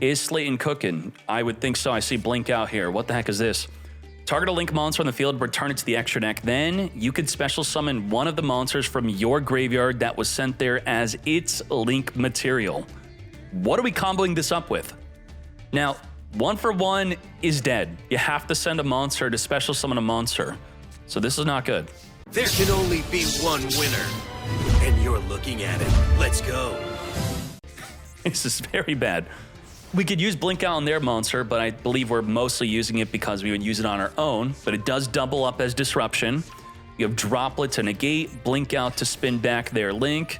Is Slayton cooking? I would think so. I see blink out here. What the heck is this? Target a link monster on the field, return it to the extra deck. Then you could special summon one of the monsters from your graveyard that was sent there as its link material. What are we comboing this up with? Now, 1-for-1 is dead. You have to send a monster to special summon a monster. So this is not good. There can only be one winner, and you're looking at it. Let's go. This is very bad. We could use Blink Out on their monster, but I believe we're mostly using it because we would use it on our own, but it does double up as Disruption. You have Droplet to negate, Blink Out to spin back their link,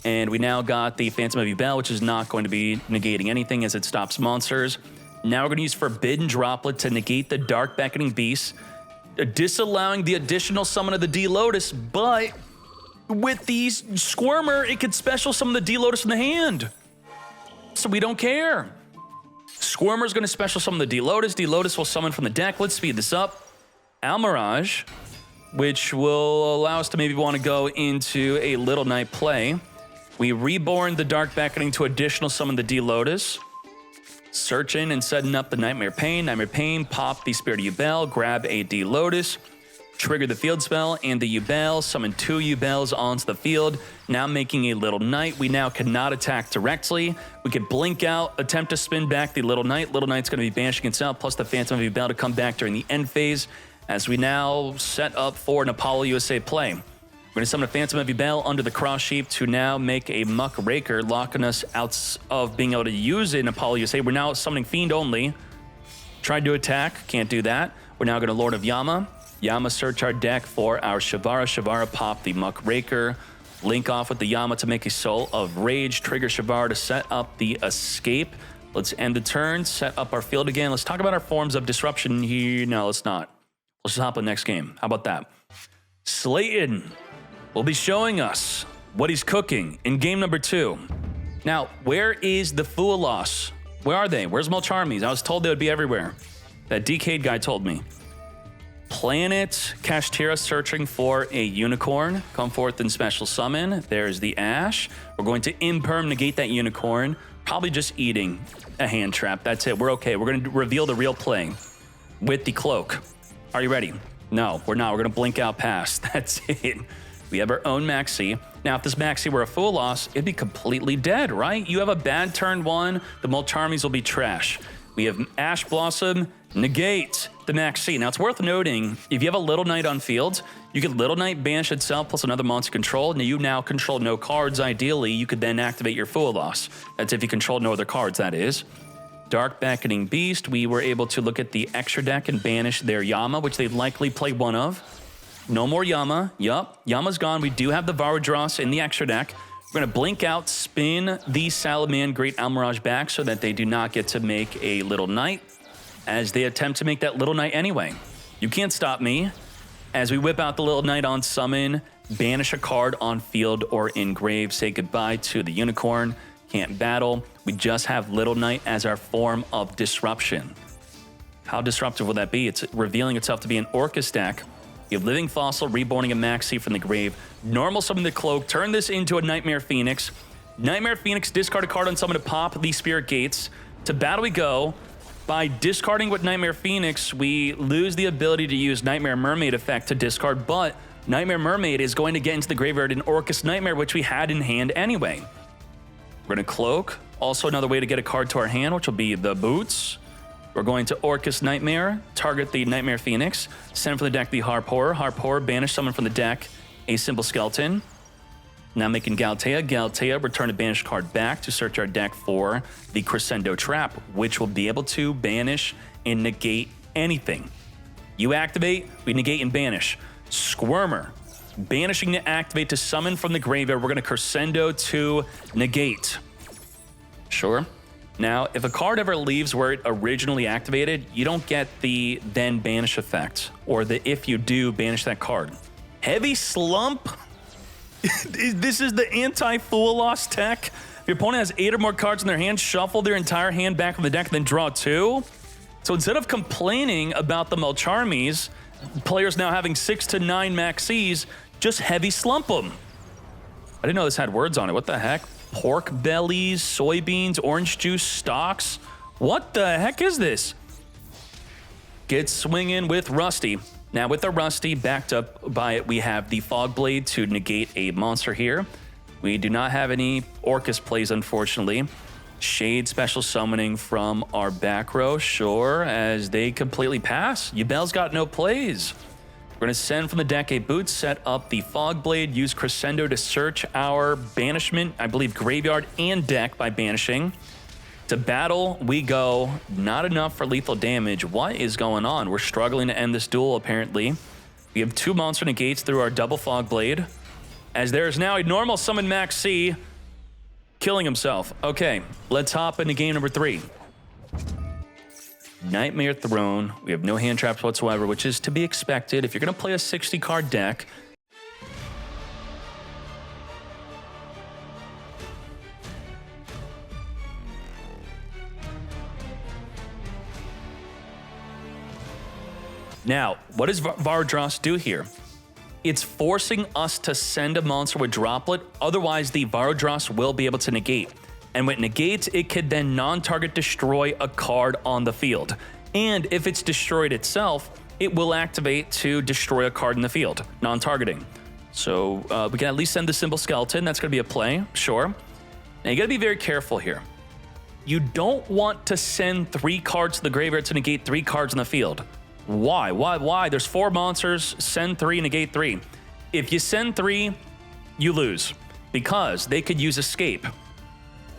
and we now got the Phantom of Yubel, which is not going to be negating anything as it stops monsters. Now we're going to use Forbidden Droplet to negate the Dark Beckoning Beast, disallowing the additional summon of the D-Lotus, but with the Squirmer, it could special summon the D-Lotus in the hand. So we don't care. Squirmer's going to special summon the D-Lotus. D-Lotus will summon from the deck. Let's speed this up. Almirage, which will allow us to maybe want to go into a Little Knight play. We reborn the Dark Beckoning to additional summon the D-Lotus. Searching and setting up the Nightmare Pain. Nightmare Pain, pop the Spirit of Yubel, grab a D-Lotus, trigger the field spell, and the Yubel, summon 2 Yubels onto the field, now making a Little Knight. We now cannot attack directly. We could blink out, attempt to spin back the Little Knight. Little Knight's going to be banishing itself, plus the Phantom of Yubel to come back during the end phase, as we now set up for an Apollo USA play. We're going to summon a Phantom of Yubel under the Cross Sheep to now make a Muck Raker, locking us out of being able to use it in Apollo USA. We're now summoning Fiend only. Tried to attack, can't do that. We're now going to Lord of Yama. Yama search our deck for our Shavara. Shavara pop the Muck Raker. Link off with the Yama to make a Soul of Rage. Trigger Shavara to set up the Escape. Let's end the turn, set up our field again. Let's talk about our forms of disruption here. No, let's not. Let's just hop on the next game. How about that? Slayton will be showing us what he's cooking in game number 2. Now, where is the Fualos? Where are they? Where's Mulcharmies? I was told they would be everywhere. That Decade guy told me. Planet Kashtira searching for a Unicorn. Come forth and special summon. There's the Ash. We're going to Imperm negate that Unicorn. Probably just eating a hand trap. That's it. We're okay. We're going to reveal the real play with the Cloak. Are you ready? No, we're not. We're going to blink out past. That's it. We have our own Maxi. Now, if this Maxi were a Fualos, it'd be completely dead, right? You have a bad turn 1, the Mulcharmies will be trash. We have Ash Blossom, negate the Maxi. Now, it's worth noting, if you have a Little Knight on field, you could Little Knight banish itself plus another monster control. Now, you now control no cards. Ideally, you could then activate your Fualos. That's if you control no other cards, that is. Dark Beckoning Beast, we were able to look at the extra deck and banish their Yama, which they'd likely play one of. No more Yama. Yup, Yama's gone. We do have the Varadros in the extra deck. We're going to blink out, spin the Salaman Great Almirage back so that they do not get to make a Little Knight as they attempt to make that Little Knight anyway. You can't stop me. As we whip out the Little Knight on summon, banish a card on field or engrave, say goodbye to the Unicorn. Can't battle. We just have Little Knight as our form of disruption. How disruptive will that be? It's revealing itself to be an Orcust deck. You have Living Fossil, reborning a Maxi from the grave. Normal summon the Cloak, turn this into a Nightmare Phoenix. Nightmare Phoenix, discard a card on summon to pop the Spirit Gates. To battle we go. By discarding with Nightmare Phoenix, we lose the ability to use Nightmare Mermaid effect to discard, but Nightmare Mermaid is going to get into the graveyard in Orcust Nightmare, which we had in hand anyway. We're going to Cloak. Also another way to get a card to our hand, which will be the Boots. We're going to Orcust Nightmare, target the Nightmare Phoenix, send from the deck the Harp Horror. Harp Horror, banish someone from the deck, a Simple Skeleton. Now making Galtea. Galtea, return a banished card back to search our deck for the Crescendo Trap, which will be able to banish and negate anything. You activate, we negate and banish. Squirmer, banishing to activate to summon from the graveyard. We're going to Crescendo to negate. Sure. Now, if a card ever leaves where it originally activated, you don't get the then banish effect, or the if you do, banish that card. Heavy Slump? This is the anti-Fualos tech? If your opponent has 8 or more cards in their hand, shuffle their entire hand back from the deck, then draw 2. So instead of complaining about the Mulcharmies, players now having 6 to 9 Maxis, just Heavy Slump them. I didn't know this had words on it. What the heck? Pork bellies, soybeans, orange juice, stalks. What the heck is this? Get swinging with Rusty. Now with the Rusty backed up by it, we have the Fog Blade to negate a monster here. We do not have any Orcust plays, unfortunately. Shade special summoning from our back row, sure, as they completely pass. Yubel's got no plays. We're going to send from the deck a boot, set up the Fog Blade, use Crescendo to search our banishment, I believe graveyard and deck by banishing. To battle, we go. Not enough for lethal damage. What is going on? We're struggling to end this duel, apparently. We have 2 monster negates through our double Fog Blade, as there is now a normal summon Max C killing himself. Okay, let's hop into game number 3. Nightmare Throne. We have no hand traps whatsoever, which is to be expected. If you're going to play a 60-card deck, now, what does Varadros do here? It's forcing us to send a monster with Droplet, otherwise the Varadros will be able to negate. And when it negates, it could then non-target destroy a card on the field. And if it's destroyed itself, it will activate to destroy a card in the field, non-targeting. So we can at least send the Symbol Skeleton, that's gonna be a play, sure. Now you gotta be very careful here. You don't want to send 3 cards to the graveyard to negate 3 cards in the field. Why? Why? There's 4 monsters, send 3, negate 3. If you send 3, you lose, because they could use Escape.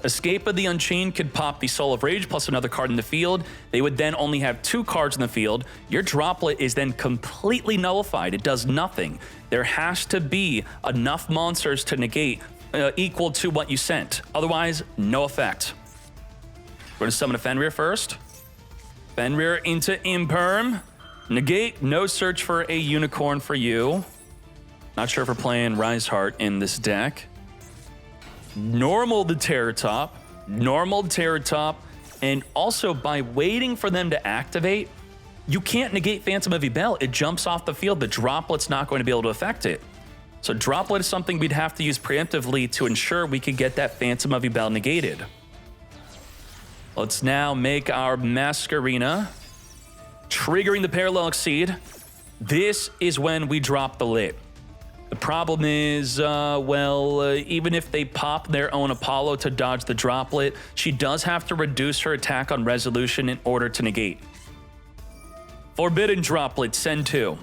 Escape of the Unchained could pop the Soul of Rage plus another card in the field. They would then only have 2 cards in the field. Your Droplet is then completely nullified. It does nothing. There has to be enough monsters to negate equal to what you sent. Otherwise, no effect. We're going to summon a Fenrir first. Fenrir into Imperm. Negate, no search for a unicorn for you. Not sure if we're playing Rise Heart in this deck. Normal the Terror Top, and also by waiting for them to activate, you can't negate Phantom of Yubel. It jumps off the field. The Droplet's not going to be able to affect it. So Droplet is something we'd have to use preemptively to ensure we could get that Phantom of Yubel negated. Let's now make our Masquerena, triggering the Parallel Exceed. This is when we drop the lit. The problem is, even if they pop their own Apollo to dodge the Droplet, she does have to reduce her attack on resolution in order to negate. Forbidden Droplet, send 2.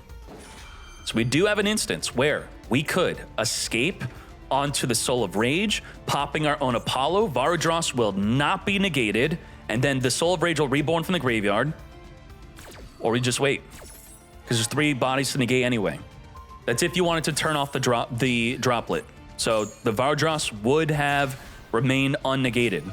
So we do have an instance where we could escape onto the Soul of Rage, popping our own Apollo. Varadros will not be negated, and then the Soul of Rage will reborn from the graveyard. Or we just wait, because there's 3 bodies to negate anyway. That's if you wanted to turn off the Droplet. So the Varadros would have remained unnegated.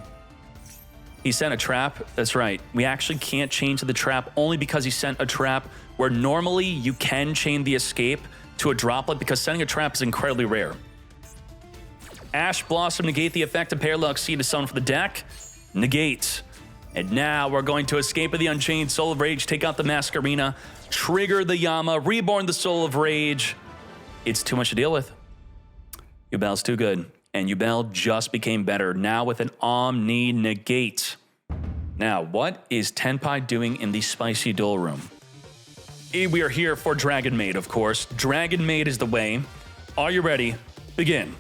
He sent a trap. That's right. We actually can't chain to the trap only because he sent a trap where normally you can chain the escape to a Droplet because sending a trap is incredibly rare. Ash Blossom, negate the effect of Parallel Exceed to summon for the deck. Negate. And now we're going to Escape of the Unchained, Soul of Rage, take out the Masquerena, trigger the Yama, reborn the Soul of Rage. It's too much to deal with. Yubel's too good. And Yubel just became better, now with an Omni Negate. Now, what is Tenpai doing in the spicy duel room? We are here for Dragon Maid, of course. Dragon Maid is the way. Are you ready? Begin.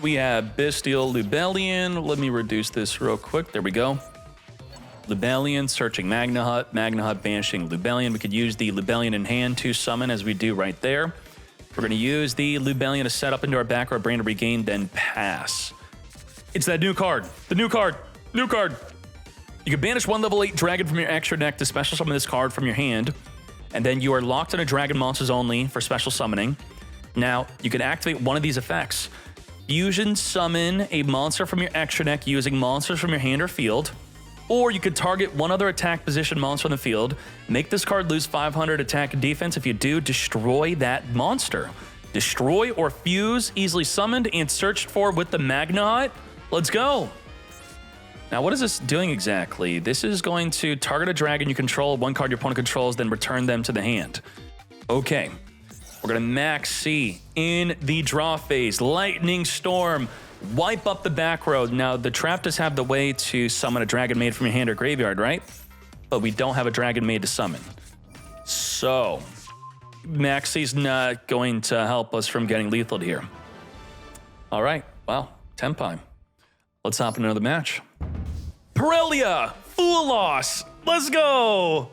We have Bestial Lubellion. Let me reduce this real quick. There we go. Lubellion, searching Magna Hut. Magna Hut, banishing Lubellion. We could use the Lubellion in hand to summon, as we do right there. We're going to use the Lubellion to set up into our back row, brain to regain, then pass. It's that new card. The new card. New card. You can banish 1 level 8 dragon from your extra deck to special summon this card from your hand, and then you are locked on a dragon monsters only for special summoning. Now, you can activate one of these effects. Fusion summon a monster from your extra deck using monsters from your hand or field, or you could target one other attack position monster on the field, make this card lose 500 attack and defense. If you do, destroy that monster. Destroy or fuse, easily summoned and searched for with the Magna Hut. Let's go. Now, what is this doing exactly? This is going to target a dragon you control, 1 card your opponent controls, then return them to the hand. Okay. We're going to Max C in the draw phase. Lightning Storm. Wipe up the back row. Now, the trap does have the way to summon a Dragon Maid from your hand or graveyard, right? But we don't have a Dragon Maid to summon. So, Maxi's not going to help us from getting lethal here. All right, well, Tenpai. Let's hop into another match. Pirellia, Fool Loss, let's go.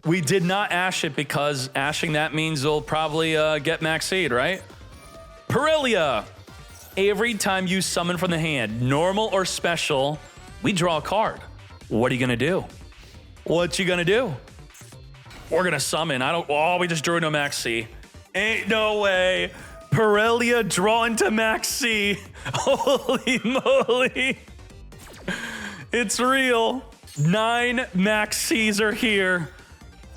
We did not ash it because ashing that means we'll probably get Maxi'd, right? Pirellia, every time you summon from the hand, normal or special, we draw a card. What are you gonna do? What you gonna do? We're gonna summon. We just drew into Maxi. Ain't no way. Pirellia draw into Maxi. Holy moly. It's real. 9 Maxis are here.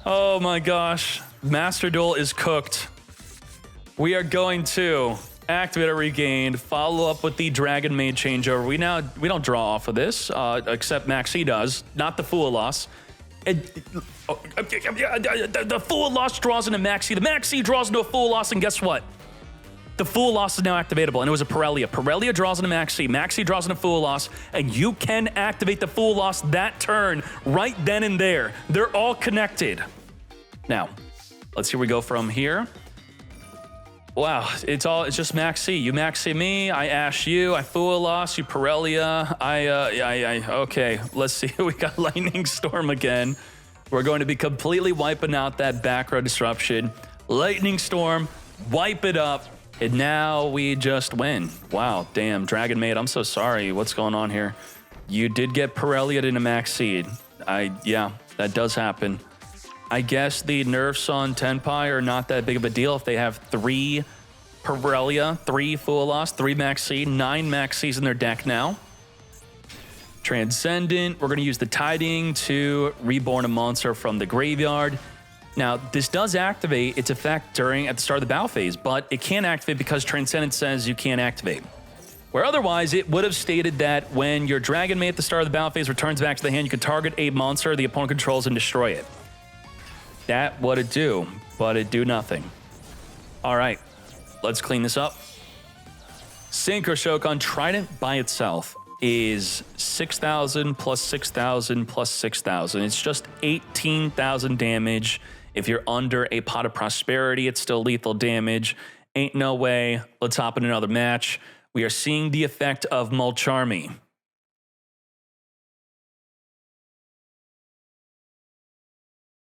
Oh my gosh. Master Duel is cooked. We are going to activate a regained, follow up with the Dragon Maid changeover. We don't draw off of this, except Maxi does, not the Fool Loss. The Fool Loss draws into Maxi. The Maxi draws into a Fool Loss, and guess what? The Fool Loss is now activatable, and it was a Pirellia. Pirellia draws into Maxi. Maxi draws into Fool Loss, and you can activate the Fool Loss that turn right then and there. They're all connected. Now, let's see where we go from here. Wow, it's just Maxi. You Maxi me, I Ash you, I Fool Loss, you Pirellia, okay, let's see. We got Lightning Storm again. We're going to be completely wiping out that back row disruption. Lightning Storm, wipe it up. And now we just win. Wow, damn, Dragon Maid, I'm so sorry. What's going on here? You did get Pirellia into Max Seed. Yeah, that does happen. I guess the nerfs on Tenpai are not that big of a deal if they have 3 Pirellia, 3 Fool Loss, 3 Max Seed, 9 Max Seeds in their deck now. Transcendent, we're gonna use the Tiding to reborn a monster from the graveyard. Now, this does activate its effect at the start of the battle phase, but it can't activate because Transcendent says you can't activate. Where otherwise, it would have stated that when your Dragon Maid at the start of the battle phase returns back to the hand, you can target a monster the opponent controls and destroy it. That would it do, but it do nothing. All right, let's clean this up. Synchro Shokan Trident by itself is 6,000 plus 6,000 plus 6,000. It's just 18,000 damage. If you're under a Pot of Prosperity, it's still lethal damage. Ain't no way. Let's hop in another match. We are seeing the effect of Mulcharmy.